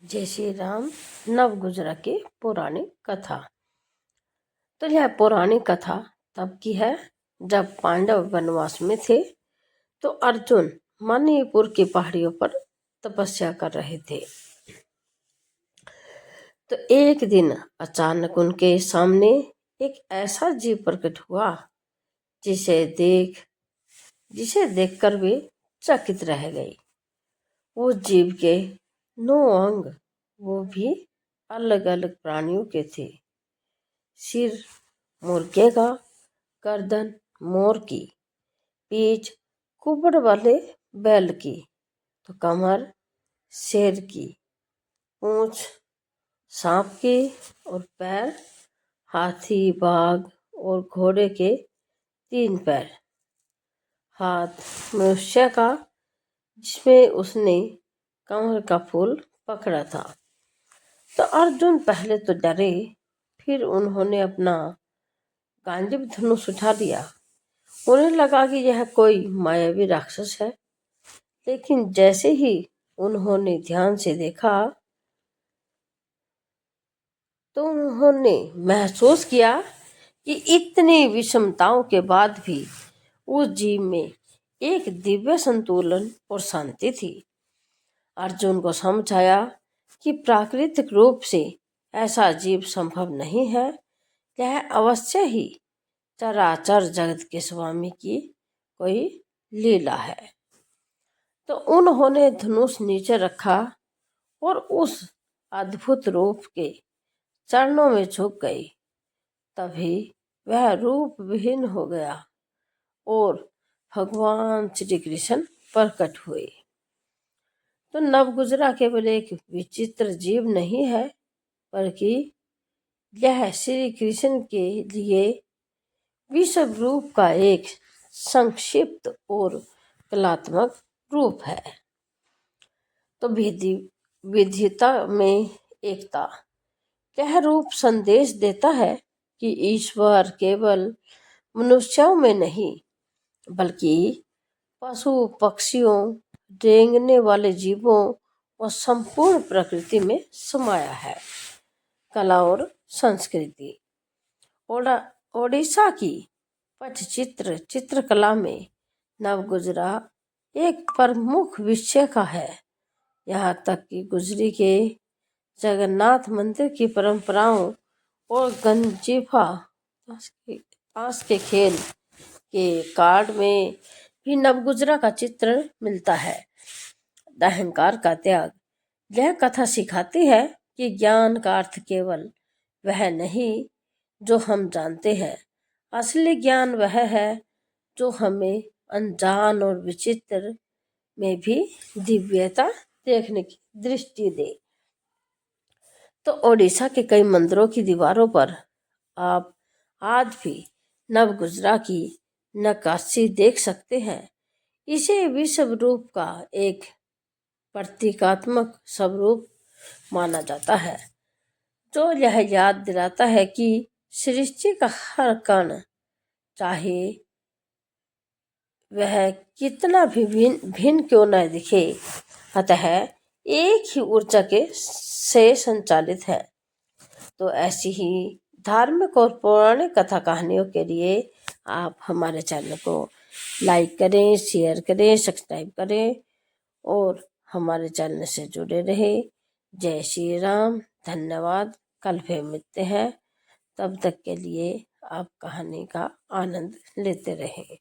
जय श्री राम। नवगुजरा की पौराणिक कथा। तो यह पौराणिक कथा तब की है जब पांडव वनवास में थे। तो अर्जुन मणिपुर की पहाड़ियों पर तपस्या कर रहे थे। तो एक दिन अचानक उनके सामने एक ऐसा जीव प्रकट हुआ जिसे देखकर वे चकित रह गई। वो जीव के 9 अंग, वो भी अलग अलग प्राणियों के थे। सिर मुर्गे का, गर्दन मोर की, पीठ कुबड़ वाले बैल की, तो कमर शेर की, पूंछ सांप की और पैर हाथी, बाघ और घोड़े के 3 पैर, हाथ मनुष्य का जिसमें उसने कमल का फूल पकड़ा था। तो अर्जुन पहले तो डरे, फिर उन्होंने अपना गांडीव धनुष उठा लिया। उन्हें लगा कि यह कोई मायावी राक्षस है, लेकिन जैसे ही उन्होंने ध्यान से देखा तो उन्होंने महसूस किया कि इतनी विषमताओं के बाद भी उस जीव में एक दिव्य संतुलन और शांति थी। अर्जुन को समझ आया कि प्राकृतिक रूप से ऐसा जीव संभव नहीं है। यह अवश्य ही चराचर जगत के स्वामी की कोई लीला है। तो उन्होंने धनुष नीचे रखा और उस अद्भुत रूप के चरणों में झुक गई। तभी वह रूप विहीन हो गया और भगवान श्री कृष्ण प्रकट हुए। तो नवगुजरा केवल एक विचित्र जीव नहीं है, बल्कि यह श्री कृष्ण के लिए विश्व रूप का एक संक्षिप्त और कलात्मक रूप है। तो विविधता में एकता, यह रूप संदेश देता है कि ईश्वर केवल मनुष्यों में नहीं, बल्कि पशु पक्षियों, रेंगने वाले जीवों और संपूर्ण प्रकृति में समाया है। कला और संस्कृति, ओडिशा की पटचित्र चित्रकला में नवगुजरा एक प्रमुख विषय का है। यहाँ तक कि गुजरी के जगन्नाथ मंदिर की परंपराओं और गंजीफा ताश के खेल के कार्ड में भी नवगुजरा का चित्रण मिलता है। अहंकार का त्याग, यह कथा सिखाती है कि ज्ञान का अर्थ केवल वह नहीं जो हम जानते हैं। असली ज्ञान वह है जो हमें अनजान और विचित्र में भी दिव्यता देखने की दृष्टि दे। तो ओडिशा के कई मंदिरों की दीवारों पर आप आज भी नवगुजरा की नक्काशी देख सकते हैं। इसे विश्व रूप का एक प्रतीकात्मक स्वरूप माना जाता है, जो यह याद दिलाता है कि सृष्टि का हर कण, चाहे वह कितना भी भिन्न क्यों न दिखे, अतः एक ही ऊर्जा से संचालित है। तो ऐसी ही धार्मिक और पौराणिक कथा कहानियों के लिए आप हमारे चैनल को लाइक करें, शेयर करें, सब्सक्राइब करें और हमारे चैनल से जुड़े रहे। जय श्री राम। धन्यवाद। कल फिर मिलते हैं। तब तक के लिए आप कहानी का आनंद लेते रहें।